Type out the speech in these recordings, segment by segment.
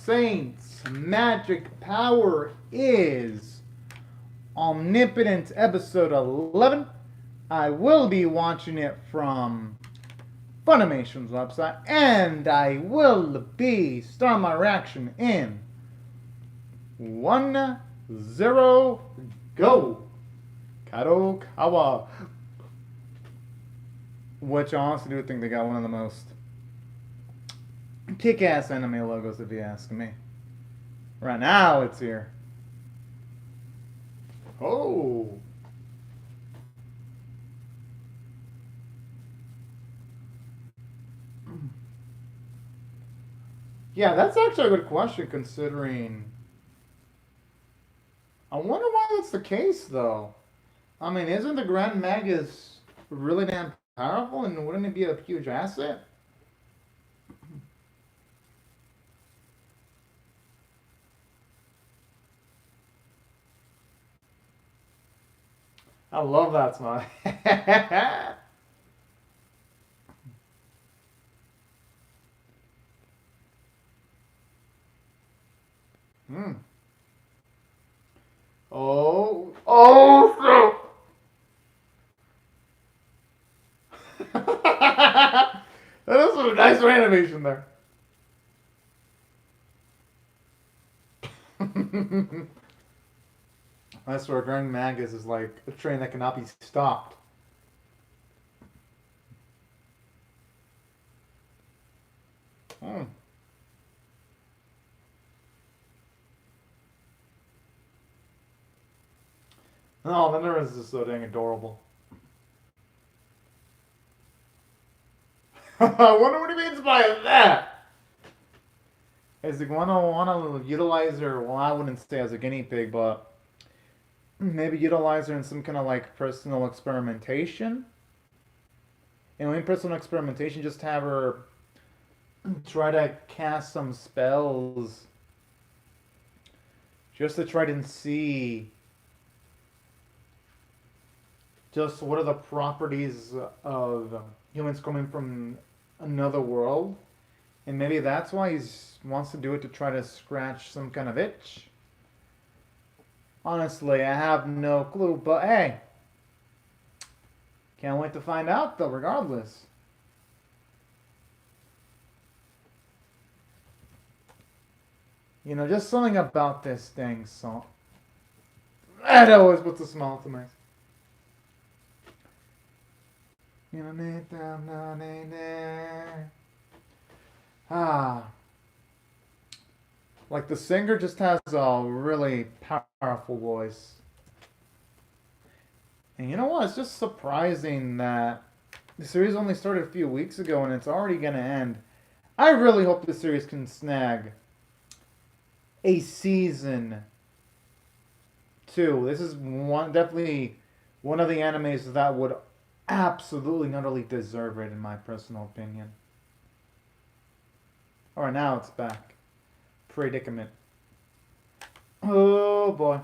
Saints, magic power is Omnipotent episode 11. I will be watching it from Funimation's website, and I will be starting my reaction in 1, 0, go! Kadokawa. Which I honestly do think they got one of the most kick-ass anime logos, if you ask me. Right now, it's here. Oh! Yeah, that's actually a good question, considering... I wonder why that's the case, though. I mean, isn't the Grand Magus really damn powerful, and wouldn't it be a huge asset? I love that smile. Hmm. Oh, oh, that is a nice animation there. I swear, Grand Magus is like a train that cannot be stopped. Hmm. Oh, the nurse is so dang adorable. I wonder what he means by that. Is he wanna utilize her? Well, I wouldn't say as a guinea pig, but maybe utilize her in some kind of like personal experimentation. And in personal experimentation, just have her try to cast some spells, just to try to see just what are the properties of humans coming from another world, and maybe that's why he wants to do it, to try to scratch some kind of itch. Honestly, I have no clue, but hey, can't wait to find out though, regardless. You know, just something about this thing, so that always puts a smile to my... Ah. Like, the singer just has a really powerful voice. And you know what? It's just surprising that the series only started a few weeks ago and it's already going to end. I really hope the series can snag a season 2. This is definitely one of the animes that would absolutely and utterly deserve it, in my personal opinion. Alright, now it's back. Predicament. Oh boy.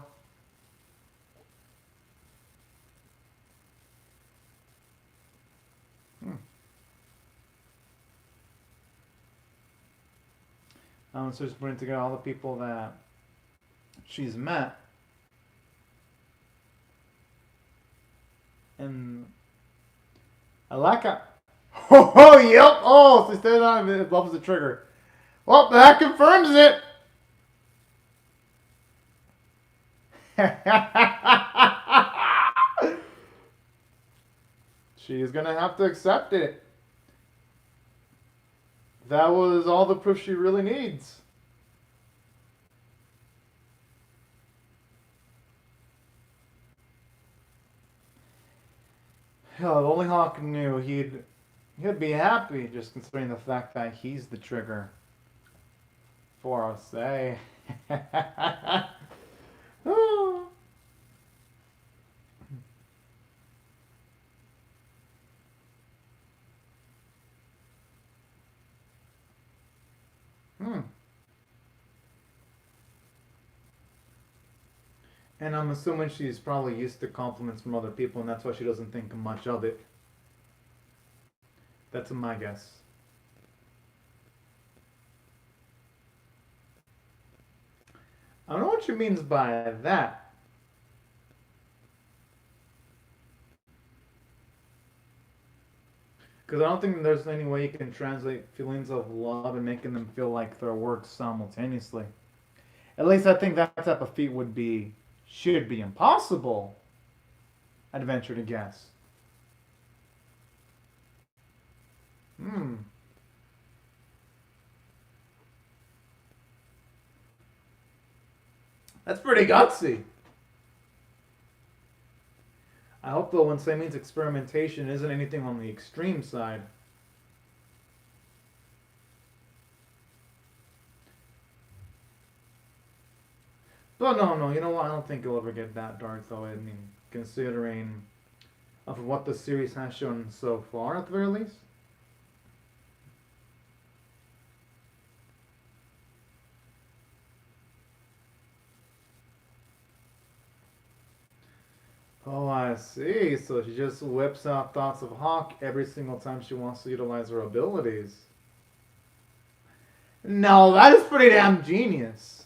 So just putting together all the people that she's met. And I like it. Oh, yep. Oh, so instead of it loves the trigger. Well, that confirms it. She's gonna have to accept it. That was all the proof she really needs. Hell, if only Hawk knew, he'd be happy, just considering the fact that he's the trigger for us. Hey. And I'm assuming she's probably used to compliments from other people, and that's why she doesn't think much of it. That's my guess. I don't know what she means by that. Because I don't think there's any way you can translate feelings of love and making them feel like they're works simultaneously. At least I think that type of feat should be impossible. I'd venture to guess. Hmm. That's pretty gutsy. I hope though when Say means experimentation isn't anything on the extreme side. But no, you know what? I don't think it'll ever get that dark though. I mean, considering of what the series has shown so far at the very least. Oh, I see. So she just whips out thoughts of Hawk every single time she wants to utilize her abilities. No, that is pretty damn genius.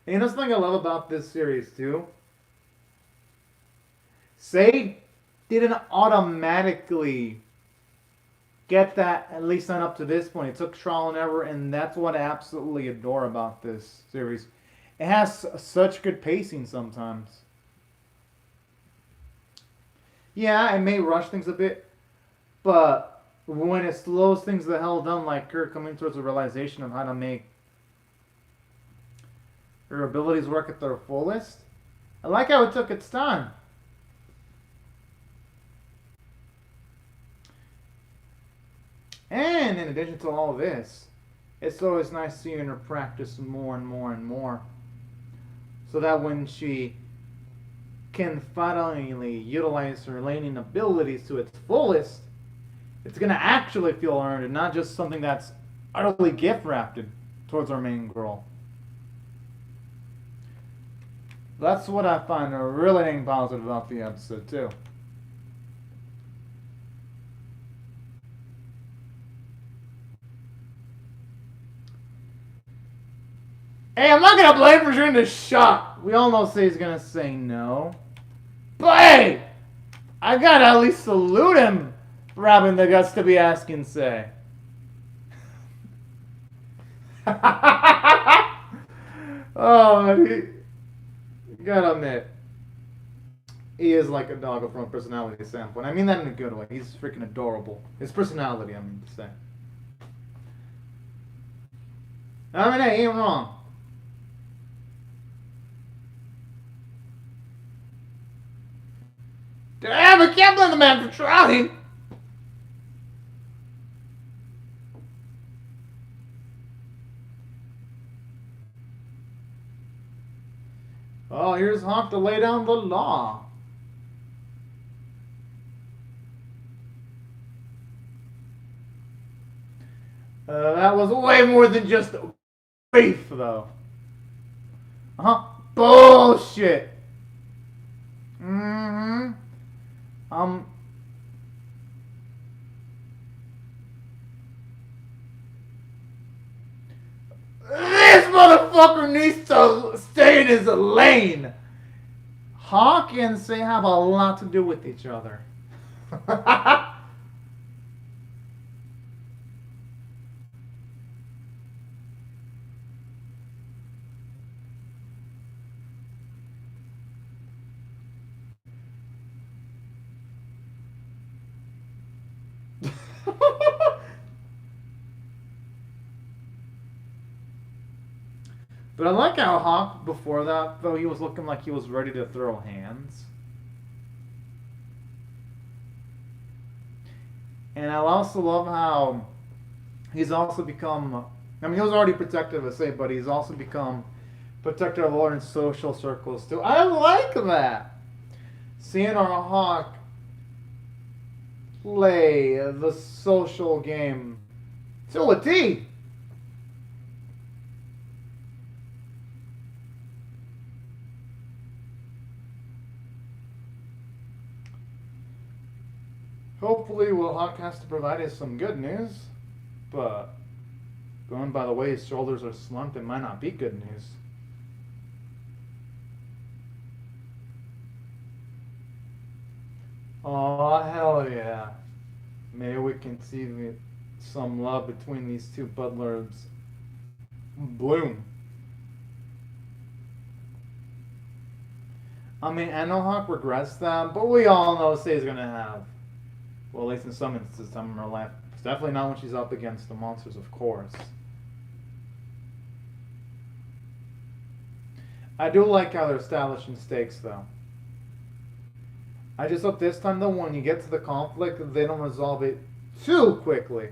You know something I love about this series too? Say didn't automatically get that, at least not up to this point. It took trial and error, and that's what I absolutely adore about this series. It has such good pacing sometimes. Yeah, it may rush things a bit, but when it slows things the hell down, like her coming towards a realization of how to make her abilities work at their fullest, I like how it took its time. And in addition to all this, it's always nice seeing her practice more and more and more. So that when she can finally utilize her laning abilities to its fullest, it's going to actually feel earned and not just something that's utterly gift wrapped towards our main girl. That's what I find really dang positive about the episode, too. Hey, I'm not gonna blame for shooting the shot. We all know Sei's gonna say no. But hey, I gotta at least salute him for having the guts to be asking Sei. Oh, you gotta admit, he is like a dog from a personality standpoint. I mean that in a good way. He's freaking adorable. His personality, I mean to say. I mean, hey, he ain't wrong. Damn, I can't blame the man for trying. Oh, here's Hawk to lay down the law. That was way more than just beef, though. Bullshit. Mm-hmm. This motherfucker needs to stay in his lane. Hawk and Sei have a lot to do with each other. But I like how Hawk, before that, though, he was looking like he was ready to throw hands. And I also love how he's also become... I mean, he was already protective of Sei, but he's also become protector of Lauren's social circles, too. I like that! Seeing our Hawk play the social game to a T. Hopefully, Will Hawk has to provide us some good news, but going by the way his shoulders are slumped, it might not be good news. Oh, hell yeah. Maybe we can see some love between these two Budlers bloom. I mean, Enohawk regrets that, but we all know Sei's gonna have, well, at least in some instances, time in her life. It's definitely not when she's up against the monsters, of course. I do like how they're establishing stakes, though. I just hope this time, though, when you get to the conflict, they don't resolve it too quickly.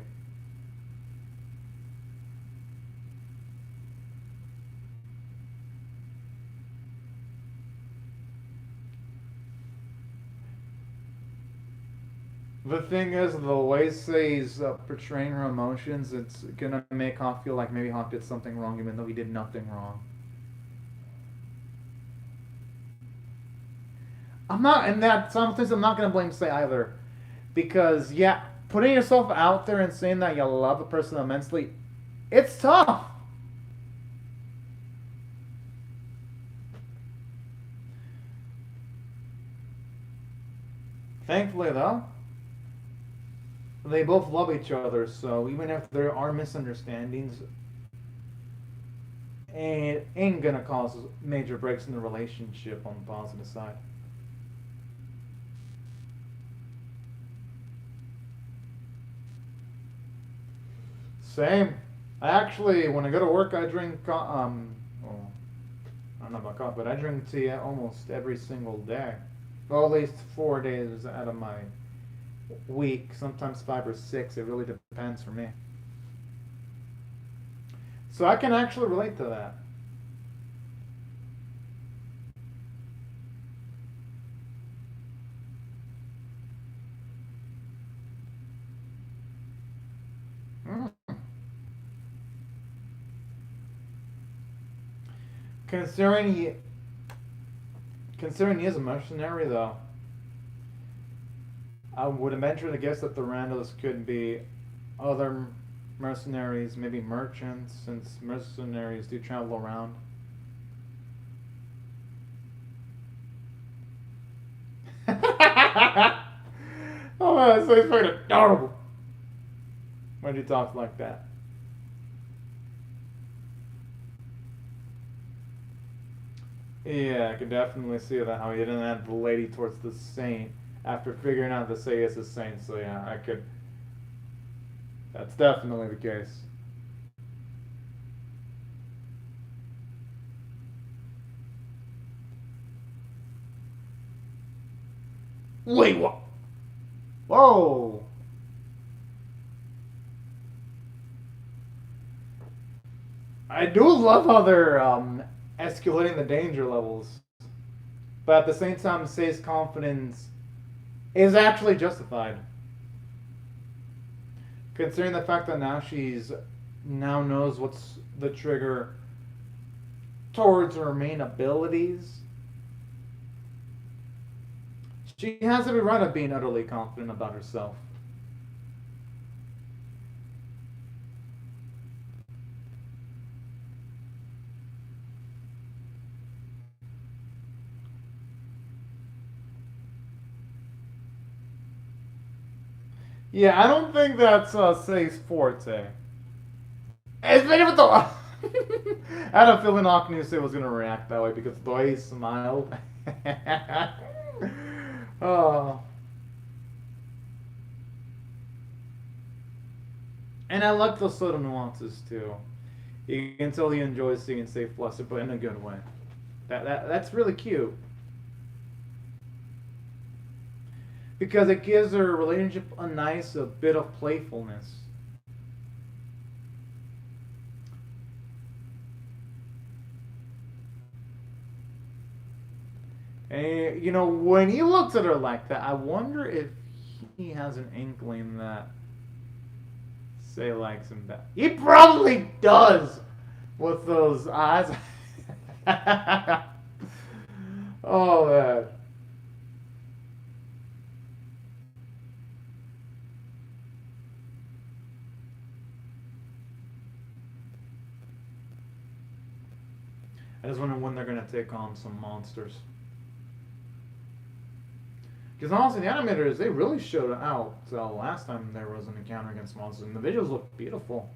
The thing is, the way Sei's portraying her emotions, it's gonna make Hawk feel like maybe Hawk did something wrong, even though he did nothing wrong. I'm not, and that sometimes I'm not gonna blame Sei either, because yeah, putting yourself out there and saying that you love a person immensely, it's tough. Thankfully, though, they both love each other, so even if there are misunderstandings, it ain't gonna cause major breaks in the relationship on the positive side. Same. I actually, when I go to work, I drink, well, I don't know about coffee, but I drink tea almost every single day. Well, at least 4 days out of my week, sometimes 5 or 6. It really depends for me. So I can actually relate to that. Mm. Considering he, considering he is a mercenary, though, I would venture to guess that the Randos could be other mercenaries, maybe merchants, since mercenaries do travel around. Oh, man, so he's fucking adorable when he talks like that. Yeah, I can definitely see that how he didn't add the lady towards the saint after figuring out the Sei is a saint. So yeah, I could. That's definitely the case. Wait, what? Whoa! I do love how they're escalating the danger levels, but at the same time, Sei's confidence is actually justified, considering the fact that now she's now knows what's the trigger towards her main abilities. She has every right of being utterly confident about herself. Yeah, I don't think that's Sei's forte. Especially with the. I had a feeling Aknuse was gonna react that way because the way he smiled. Oh, and I like those subtle nuances too. You can tell he enjoys seeing Sei flustered, but in a good way. That's really cute because it gives their relationship a nice a bit of playfulness. And you know, when he looks at her like that, I wonder if he has an inkling that Sei likes him back. He probably does with those eyes. Oh man. I just wonder when they're gonna take on some monsters. Because honestly, the animators, they really showed out last time there was an encounter against monsters, and the visuals look beautiful.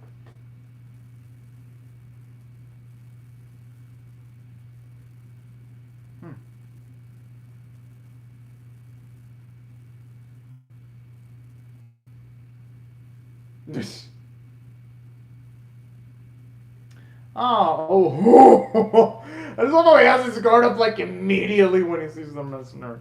Oh, I just love how he has his guard up like immediately when he sees the messenger.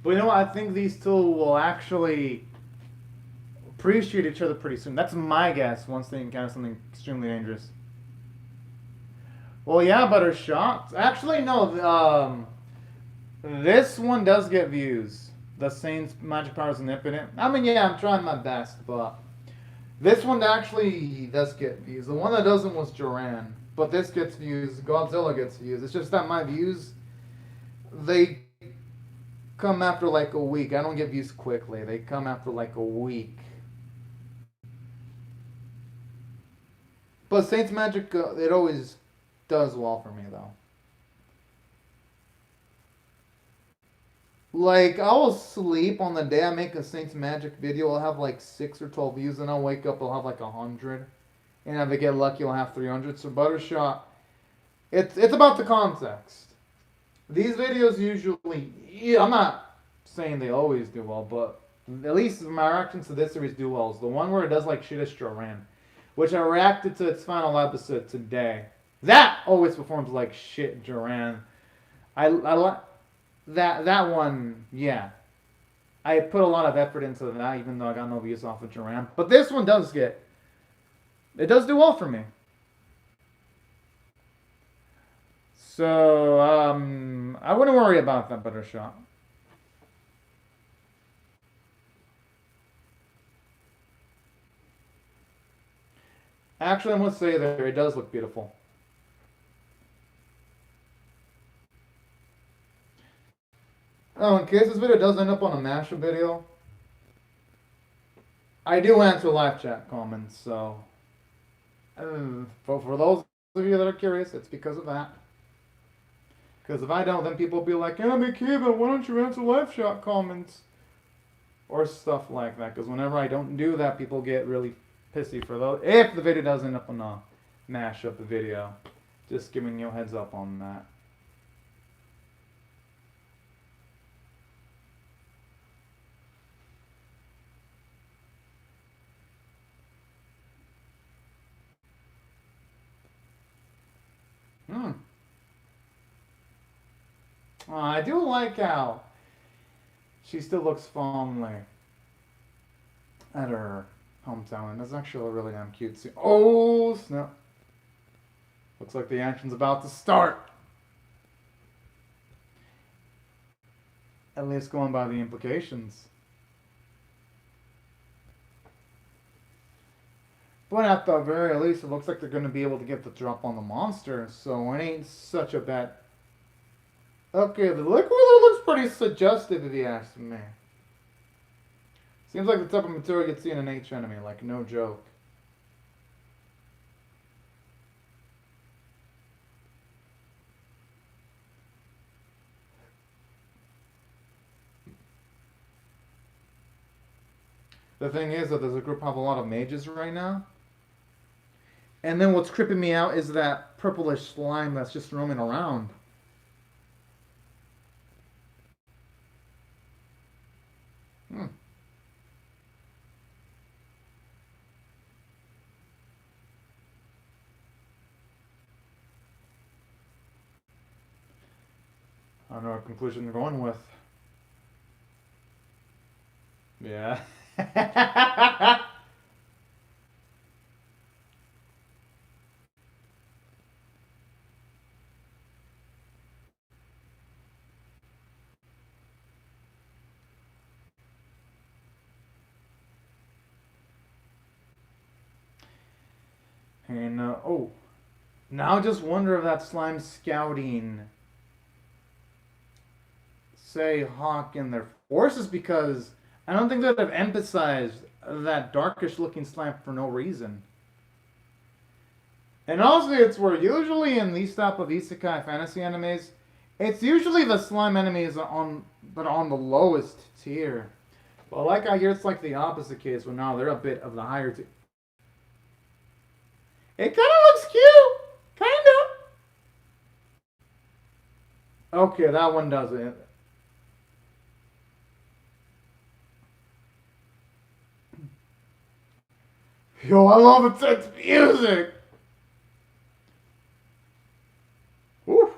But you know what? I think these two will actually appreciate each other pretty soon. That's my guess once they encounter something extremely dangerous. Well, yeah, but her shots. Actually, no. This one does get views. The Saint's magic powers omnipotent. I mean, yeah, I'm trying my best, but this one actually does get views. The one that doesn't was Duran, but this gets views. Godzilla gets views. It's just that my views, they come after like a week. I don't get views quickly. They come after like a week. But Saint's magic, it always does well for me though. Like, I will sleep on the day I make a Saint's Magic video. I'll have like 6 or 12 views, and I'll wake up, I'll have like 100. And if I get lucky, I'll have 300. So Buttershot, it's about the context. These videos usually, yeah, I'm not saying they always do well, but at least my reactions to this series do well. Is the one where it does like shittish Duran, which I reacted to its final episode today. That always performs like shit Duran. I like. That one, yeah. I put a lot of effort into that, even though I got no views off of Duran. But this one does it does do well for me. So, I wouldn't worry about that Buttershot. Actually, I must say that it does look beautiful. Oh, in case this video does end up on a mashup video, I do answer live chat comments, so for those of you that are curious, it's because of that. Because if I don't, then people will be like, "Yeah, Kevin, why don't you answer live chat comments?" Or stuff like that. Because whenever I don't do that, people get really pissy for those. If the video does end up on a mashup video, just giving you a heads up on that. I do like how she still looks fondly at her hometown, and that's actually a really damn cute scene. Oh, snap. Looks like the action's about to start. At least going by the implications. But at the very least, it looks like they're going to be able to get the drop on the monster, so it ain't such a bad... Okay, the liquid looks pretty suggestive if you ask me. Seems like the type of material you'd see in an H enemy, like no joke. The thing is that there's a group of a lot of mages right now. And then what's creeping me out is that purplish slime that's just roaming around. I don't know what conclusion they're going with. Yeah. And, oh. Now I just wonder if that slime's scouting, say, Hawk and their forces, because I don't think they'd have emphasized that darkish looking slime for no reason. And also, it's where usually in these type of isekai fantasy animes, it's usually the slime enemies that are on the lowest tier. But like I hear, it's like the opposite case, where now they're a bit of the higher tier. It kind of looks cute, kind of. Okay, that one doesn't. Yo, I love intense music. Woo.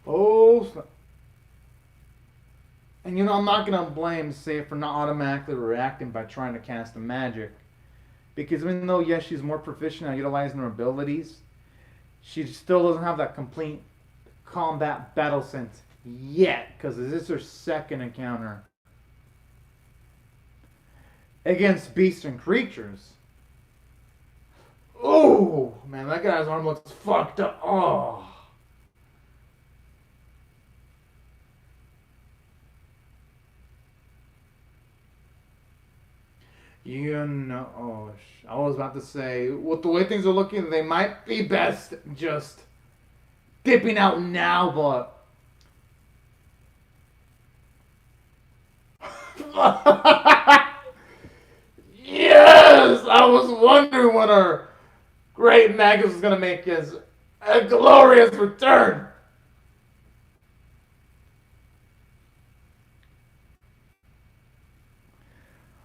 Oh, and I'm not gonna blame Say for not automatically reacting by trying to cast a magic, because even though yes, she's more proficient at utilizing her abilities, she still doesn't have that complete combat battle sense yet, because this is her second encounter against beasts and creatures. Oh man, that guy's arm looks fucked up. Oh. I was about to say, with the way things are looking, they might be best just dipping out now, but yes, I was wondering when our great Magus was gonna make his a glorious return.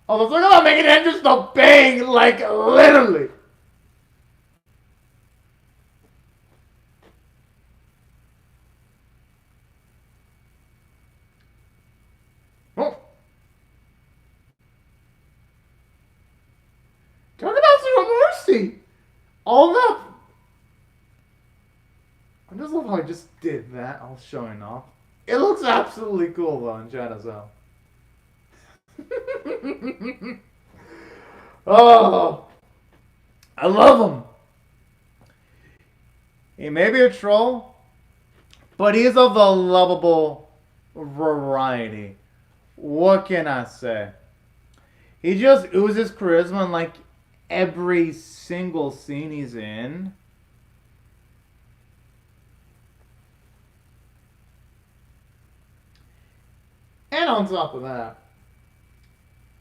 Oh, let's look about making entrance to bang, like literally. Oh. Talk about zero mercy. All that. I just love how I just did that, all showing off. It looks absolutely cool though in chat as well. Oh, I love him. He may be a troll, but he's of the lovable variety. What can I say? He just oozes charisma in like every single scene he's in. And on top of that,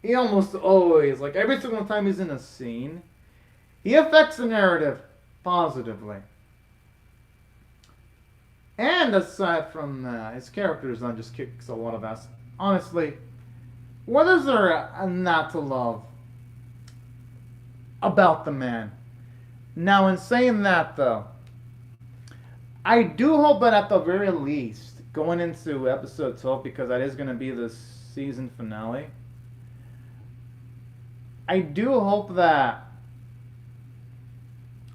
he almost always, like every single time he's in a scene, he affects the narrative positively. And aside from that, his character design just kicks a lot of ass. Honestly, what is there not to love about the man? Now, in saying that, though, I do hope that at the very least, going into episode 12, because that is going to be the season finale, I do hope that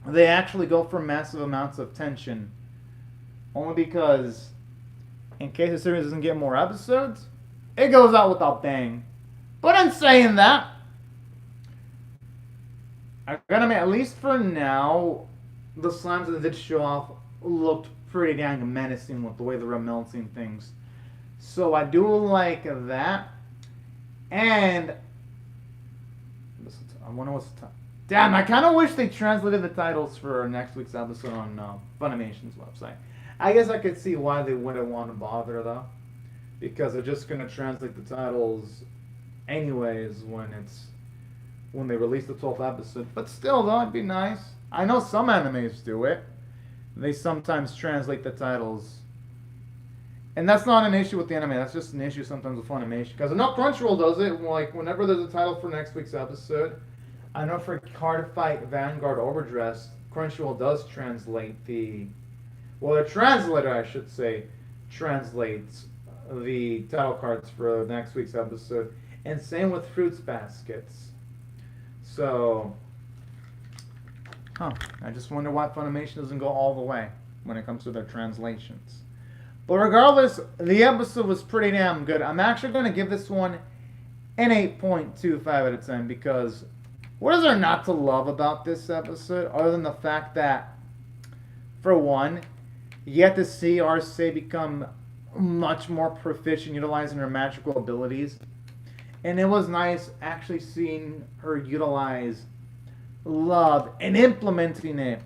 they actually go for massive amounts of tension. Only because, in case the series doesn't get more episodes, it goes out with a bang. But in saying that, I gotta admit, at least for now, the slimes that they did show off looked pretty dang menacing with the way they were melting things. So I do like that. And I wonder what's the time. Damn, I kind of wish they translated the titles for next week's episode on Funimation's website. I guess I could see why they wouldn't want to bother, though. Because they're just going to translate the titles anyways when they release the 12th episode. But still, though, it'd be nice. I know some animes do it. They sometimes translate the titles. And that's not an issue with the anime. That's just an issue sometimes with Funimation. Because I know Crunchyroll does it. Like, whenever there's a title for next week's episode, I know for Card Fight Vanguard Overdress, Crunchyroll does translate the... Well, the translator, I should say, translates the title cards for next week's episode. And same with Fruits Baskets. So... I just wonder why Funimation doesn't go all the way when it comes to their translations. But regardless, the episode was pretty damn good. I'm actually going to give this one an 8.25 out of 10 because What is there not to love about this episode, other than the fact that, for one, you get to see Arce become much more proficient utilizing her magical abilities. And it was nice actually seeing her utilize love and implementing it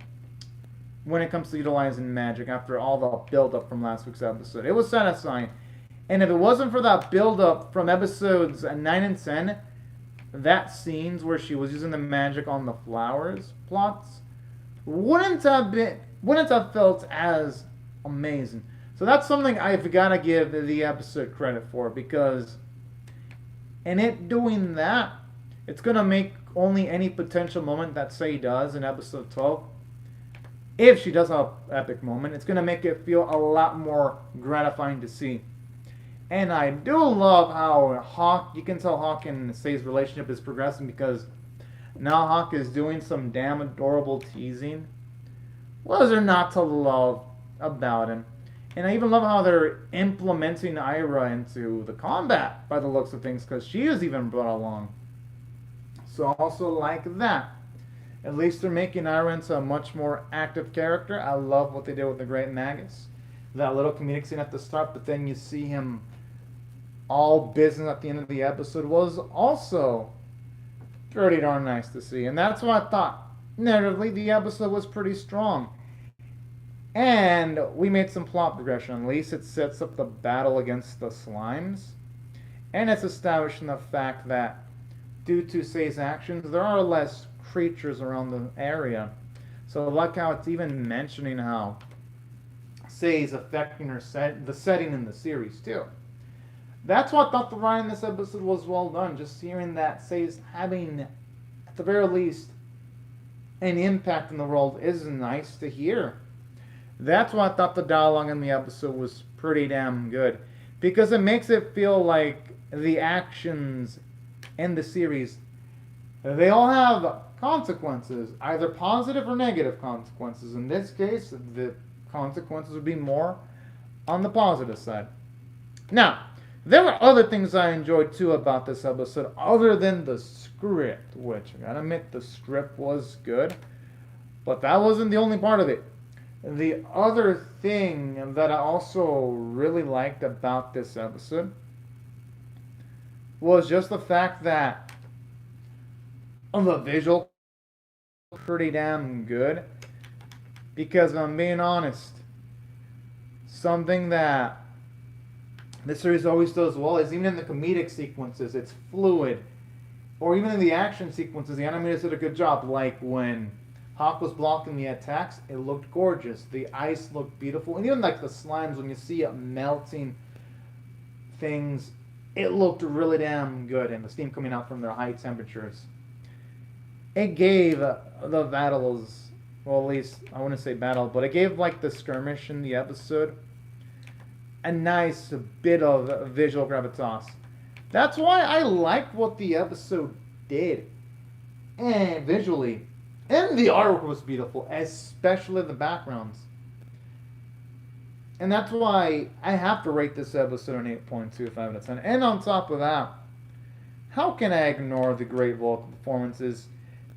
when it comes to utilizing magic after all the build-up from last week's episode. It was satisfying. And if it wasn't for that build-up from episodes 9 and 10, that scenes where she was using the magic on the flowers plots wouldn't have felt as amazing. So that's something I've got to give the episode credit for, because in it doing that, it's going to make only any potential moment that Sei does in episode 12, if she does have an epic moment, it's going to make it feel a lot more gratifying to see. And I do love how Hawk, you can tell Hawk and Sei's relationship is progressing, because now Hawk is doing some damn adorable teasing. What is there not to love about him? And I even love how they're implementing Ira into the combat by the looks of things, because she is even brought along. So I also like that. At least they're making Ira into a much more active character. I love what they did with the Great Magus. That little comedic scene at the start, but then you see him all business at the end of the episode was also pretty darn nice to see. And that's what I thought. Narratively, the episode was pretty strong. And we made some plot progression. At least it sets up the battle against the slimes. And it's establishing the fact that due to Sei's actions, there are less creatures around the area. So I like how it's even mentioning how Sei's affecting the setting in the series too. That's what I thought the writing in this episode was well done. Just hearing that Sei's having, at the very least, an impact in the world is nice to hear. That's why I thought the dialogue in the episode was pretty damn good. Because it makes it feel like the actions in the series, they all have consequences. Either positive or negative consequences. In this case, the consequences would be more on the positive side. Now, there were other things I enjoyed too about this episode, other than the script, which I gotta admit the script was good. But that wasn't the only part of it. The other thing that I also really liked about this episode was just the fact that the visual was pretty damn good. Because if I'm being honest, something that this series always does well is even in the comedic sequences, it's fluid. Or even in the action sequences, the animators did a good job. Like when Hawk was blocking the attacks, it looked gorgeous. The ice looked beautiful. And even like the slimes, when you see it melting things, it looked really damn good. And the steam coming out from their high temperatures. It gave the battles, well, at least, I wouldn't say battle, but it gave like the skirmish in the episode a nice bit of visual gravitas. That's why I liked what the episode did. And visually. And the artwork was beautiful, especially the backgrounds. And that's why I have to rate this episode an 8.25 out of 10. And on top of that, how can I ignore the great vocal performances?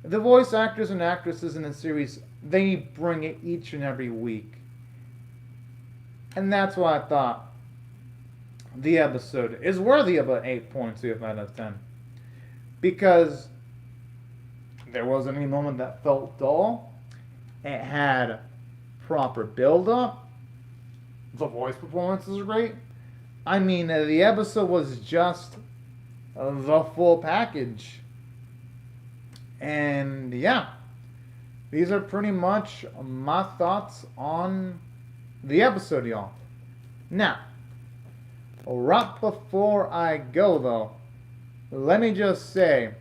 The voice actors and actresses in the series, they bring it each and every week. And that's why I thought the episode is worthy of an 8.25 out of 10. Because there wasn't any moment that felt dull. It had proper build-up. The voice performances were great. I mean, the episode was just the full package. And yeah, these are pretty much my thoughts on the episode, y'all. Now, right before I go, though, let me just say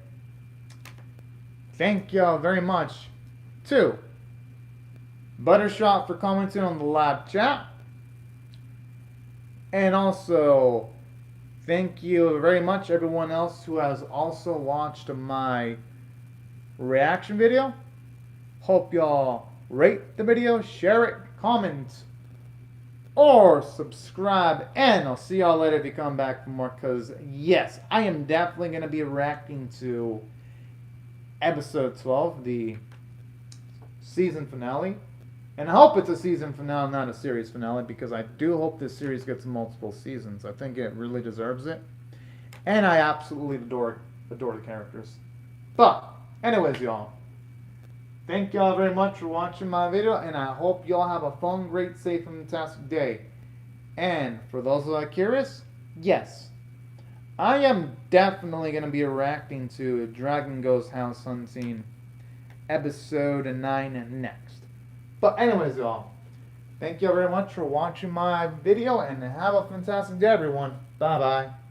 thank y'all very much to Buttershot for commenting on the live chat. And also, thank you very much everyone else who has also watched my reaction video. Hope y'all rate the video, share it, comment, or subscribe. And I'll see y'all later if you come back for more. Because, yes, I am definitely going to be reacting to episode 12, the season finale. And I hope it's a season finale, not a series finale, because I do hope this series gets multiple seasons. I think it really deserves it. And I absolutely adore the characters. But, anyways, y'all. Thank y'all very much for watching my video, and I hope y'all have a fun, great, safe, and fantastic day. And for those that are curious, yes, I am definitely going to be reacting to Dragon Ghost House Hunting episode 9 next. But anyways, y'all, thank you all very much for watching my video, and have a fantastic day, everyone. Bye-bye.